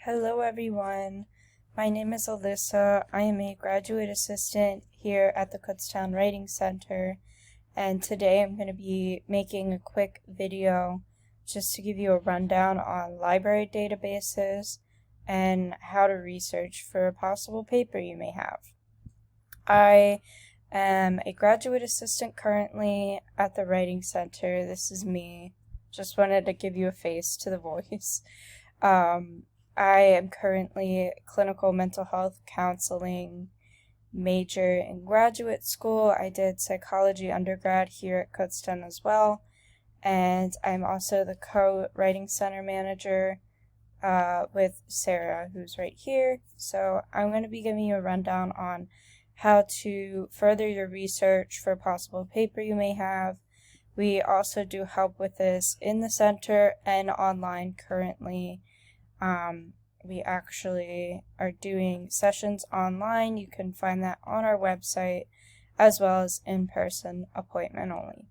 Hello everyone, my name is Alyssa. I am a graduate assistant here at the Kutztown Writing Center, and today I'm going to be making a quick video just to give you a rundown on library databases and how to research for a possible paper you may have. I am a graduate assistant currently at the Writing Center. This is me. Just wanted to give you a face to the voice. I am currently a clinical mental health counseling major in graduate school. I did psychology undergrad here at Kutztown as well, and I'm also the co-writing center manager with Sarah, who's right here. So I'm going to be giving you a rundown on how to further your research for a possible paper you may have. We also do help with this in the center and online currently. We actually are doing sessions online. You can find that on our website, as well as in-person appointment only.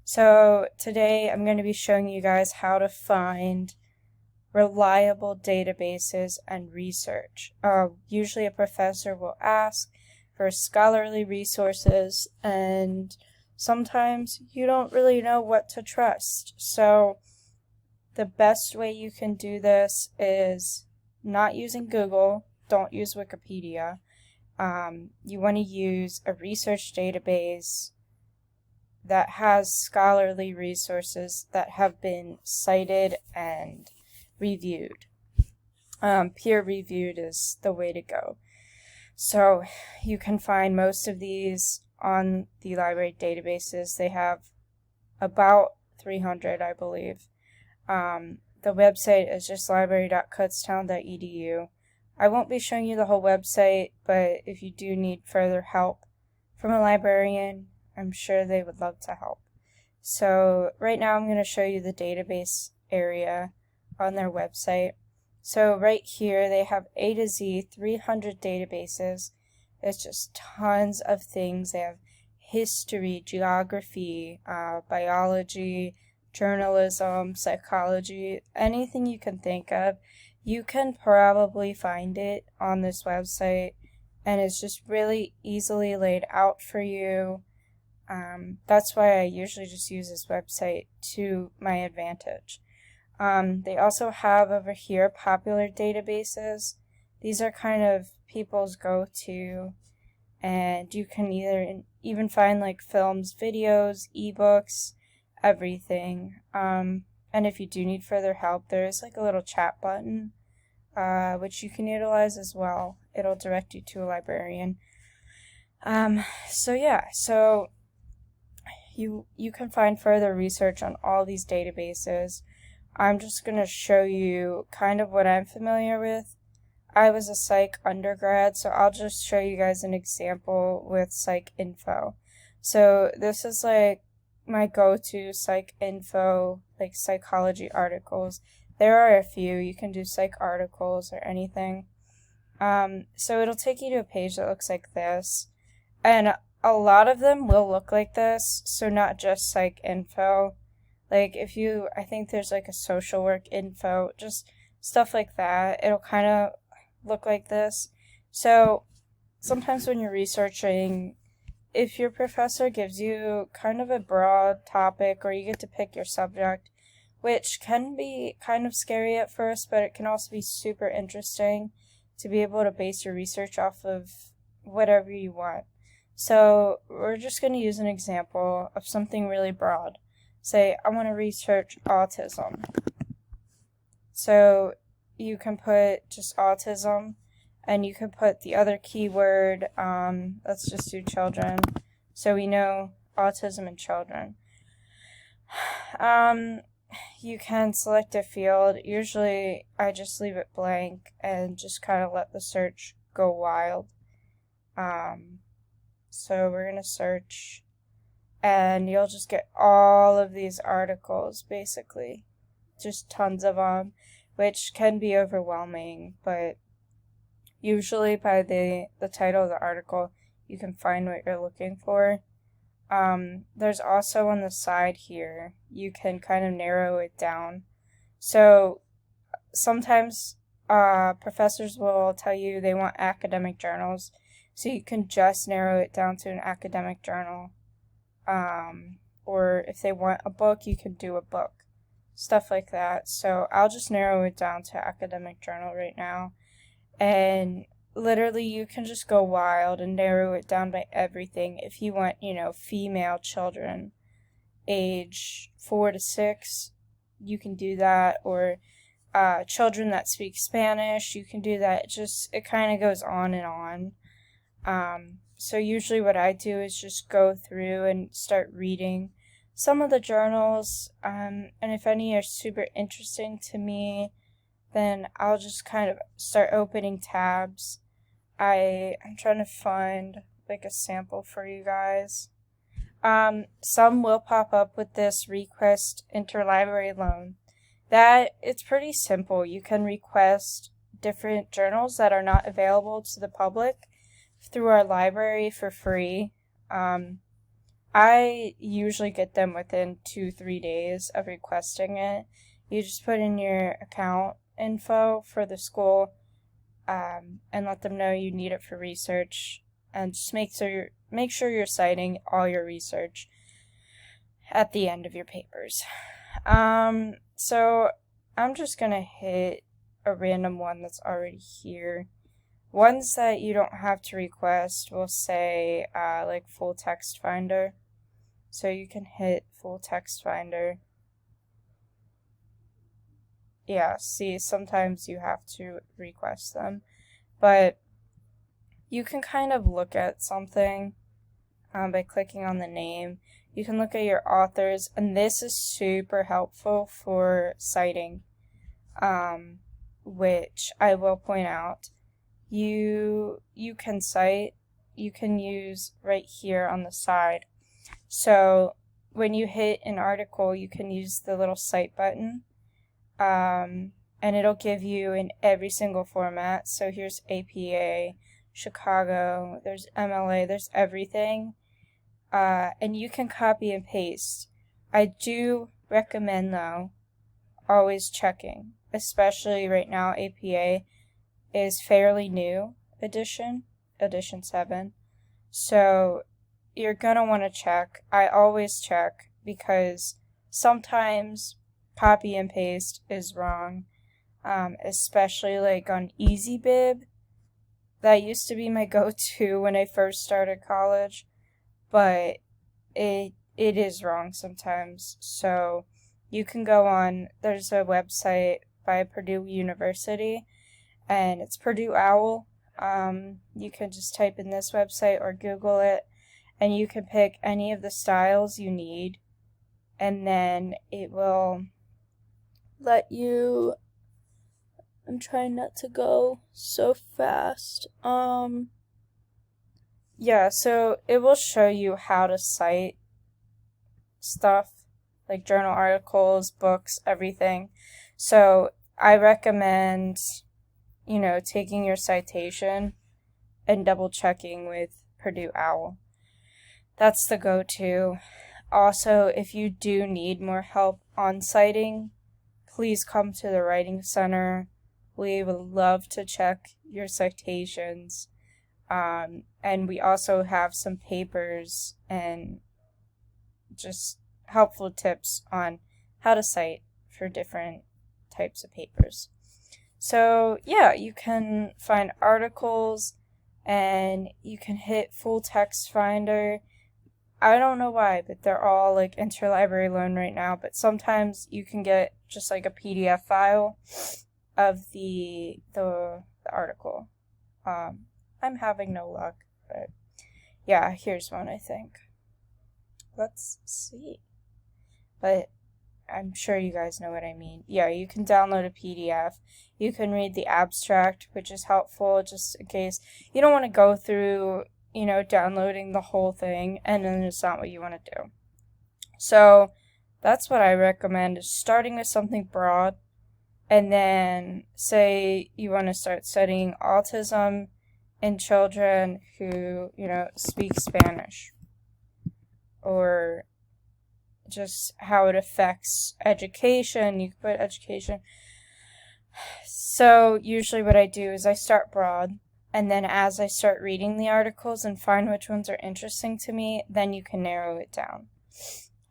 So today I'm going to be showing you guys how to find reliable databases and research. Usually a professor will ask for scholarly resources, and sometimes you don't really know what to trust. So the best way you can do this is not using Google. Don't use Wikipedia. You want to use a research database that has scholarly resources that have been cited and reviewed. Peer-reviewed is the way to go. So you can find most of these on the library databases. They have about 300, I believe. The website is just library.kutztown.edu. I won't be showing you the whole website, but if you do need further help from a librarian, I'm sure they would love to help. So right now I'm going to show you the database area on their website. So right here they have A to Z 300 databases. It's just tons of things. They have history, geography, biology, journalism, psychology, anything you can think of. You can probably find it on this website, and it's just really easily laid out for you. That's why I usually just use this website to my advantage. They also have over here popular databases. These are kind of people's go-to, and you can even find like films, videos, ebooks, everything. And if you do need further help, there's like a little chat button, which you can utilize as well. It'll direct you to a librarian. So you can find further research on all these databases. I'm just going to show you kind of what I'm familiar with. I was a psych undergrad, so I'll just show you guys an example with Psych Info. So this is like my go-to psych info, like psychology articles. There are a few. You can do psych articles or anything. So it'll take you to a page that looks like this, and a lot of them will look like this, so not just psych info. Like I think there's like a social work info, just stuff like that. It'll kind of look like this. So sometimes when you're researching, if your professor gives you kind of a broad topic, or you get to pick your subject, which can be kind of scary at first, but it can also be super interesting to be able to base your research off of whatever you want. So we're just going to use an example of something really broad. Say, I want to research autism. So you can put just autism, and you can put the other keyword, let's just do children, so we know autism in children. You can select a field. Usually I just leave it blank and just kind of let the search go wild. So we're going to search, and you'll just get all of these articles, basically. Just tons of them, which can be overwhelming, but usually by the title of the article, you can find what you're looking for. There's also on the side here, you can kind of narrow it down. So sometimes professors will tell you they want academic journals, so you can just narrow it down to an academic journal. Or if they want a book, you can do a book. Stuff like that. So I'll just narrow it down to academic journal right now. And literally you can just go wild and narrow it down by everything. If you want, female children, age 4 to 6, you can do that. Or children that speak Spanish, you can do that. It kind of goes on and on. So usually what I do is just go through and start reading some of the journals, and if any are super interesting to me, then I'll just kind of start opening tabs. I'm trying to find like a sample for you guys. Some will pop up with this request interlibrary loan. It's pretty simple. You can request different journals that are not available to the public through our library for free. I usually get them within 2-3 days of requesting it. You just put in your account info for the school, and let them know you need it for research, and just make sure you're citing all your research at the end of your papers. So I'm just gonna hit a random one that's already here. Ones that you don't have to request will say like full text finder. So you can hit full text finder. Yeah, see, sometimes you have to request them. But you can kind of look at something by clicking on the name. You can look at your authors, and this is super helpful for citing, which I will point out. You can cite, you can use right here on the side. So when you hit an article, you can use the little cite button, and it'll give you in every single format. So here's APA, Chicago, there's MLA, there's everything, and you can copy and paste. I do recommend, though, always checking, especially right now. APA is fairly new edition 7, so you're gonna want to check. I always check, because sometimes copy and paste is wrong, especially like on EasyBib. That used to be my go-to when I first started college, but it is wrong sometimes. So you can go on, there's a website by Purdue University, and it's Purdue OWL. You can just type in this website or Google it, and you can pick any of the styles you need, and then it will let you, I'm trying not to go so fast. Yeah, so it will show you how to cite stuff, like journal articles, books, everything. So I recommend, taking your citation and double checking with Purdue OWL. That's the go-to. Also, if you do need more help on citing, please come to the Writing Center. We would love to check your citations. And we also have some papers and just helpful tips on how to cite for different types of papers. So yeah, you can find articles, and you can hit full text finder. I don't know why, but they're all like interlibrary loan right now, but sometimes you can get just like a PDF file of the article. I'm having no luck, but yeah, here's one, I think. Let's see. But I'm sure you guys know what I mean. Yeah, you can download a PDF. You can read the abstract, which is helpful just in case you don't want to go through, downloading the whole thing, and then it's not what you want to do. So that's what I recommend, is starting with something broad, and then say you want to start studying autism in children who, speak Spanish, or just how it affects education. You can put education. So usually what I do is I start broad, and then as I start reading the articles and find which ones are interesting to me, then you can narrow it down.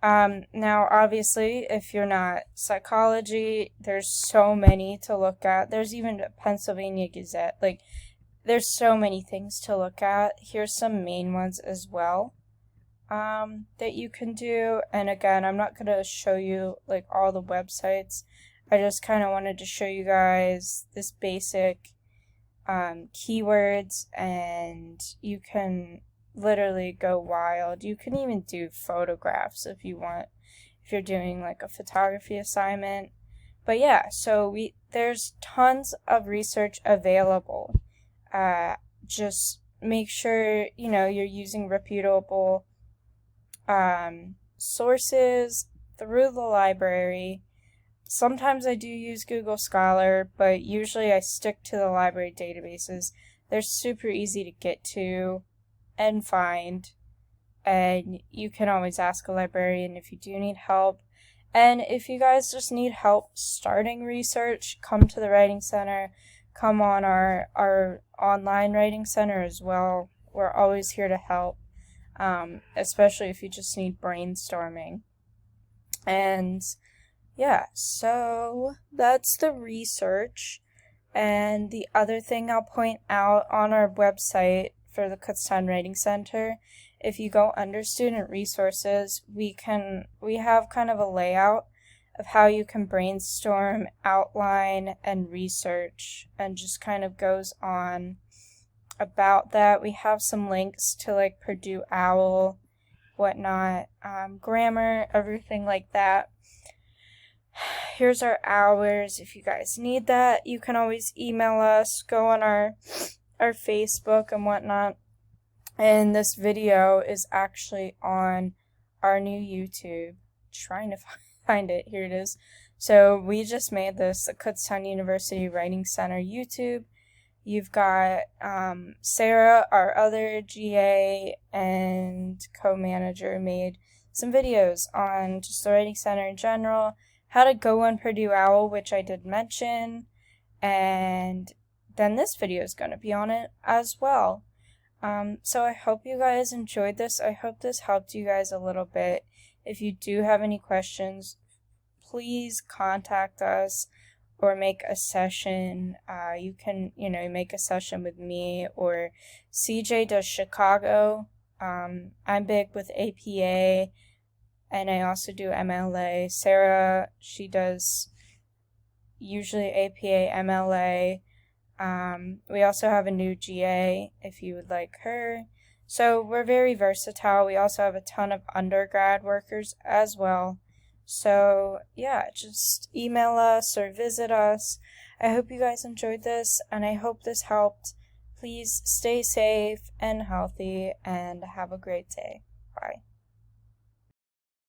Now, obviously, if you're not psychology, there's so many to look at. There's even a Pennsylvania Gazette. Like, there's so many things to look at. Here's some main ones as well that you can do. And again, I'm not going to show you like all the websites. I just kind of wanted to show you guys this basic keywords, and you can literally go wild. You can even do photographs if you want, if you're doing like a photography assignment. But yeah, so there's tons of research available. Just make sure, you're using reputable sources through the library. Sometimes I do use Google Scholar, but usually I stick to the library databases. They're super easy to get to and find, and you can always ask a librarian if you do need help. And if you guys just need help starting research, come to the Writing Center. Come on our online Writing Center as well. We're always here to help, especially if you just need brainstorming. And yeah, so that's the research. And the other thing I'll point out on our website for the Kutztown Writing Center, if you go under student resources, we have kind of a layout of how you can brainstorm, outline, and research, and just kind of goes on about that. We have some links to like Purdue OWL, whatnot, grammar, everything like that. Here's our hours. If you guys need that, you can always email us, go on our Facebook and whatnot. And this video is actually on our new YouTube. Trying to find it. Here it is. So we just made this, the Kutztown University Writing Center YouTube. You've got Sarah, our other GA and co-manager, made some videos on just the Writing Center in general, how to go on Purdue OWL, which I did mention, and then this video is going to be on it as well. So I hope you guys enjoyed this. I hope this helped you guys a little bit. If you do have any questions, please contact us or make a session. You can, make a session with me, or CJ does Chicago. I'm big with APA, and I also do MLA. Sarah, she does usually APA, MLA. We also have a new GA if you would like her. So we're very versatile. We also have a ton of undergrad workers as well. So yeah, just email us or visit us. I hope you guys enjoyed this, and I hope this helped. Please stay safe and healthy, and have a great day. Bye.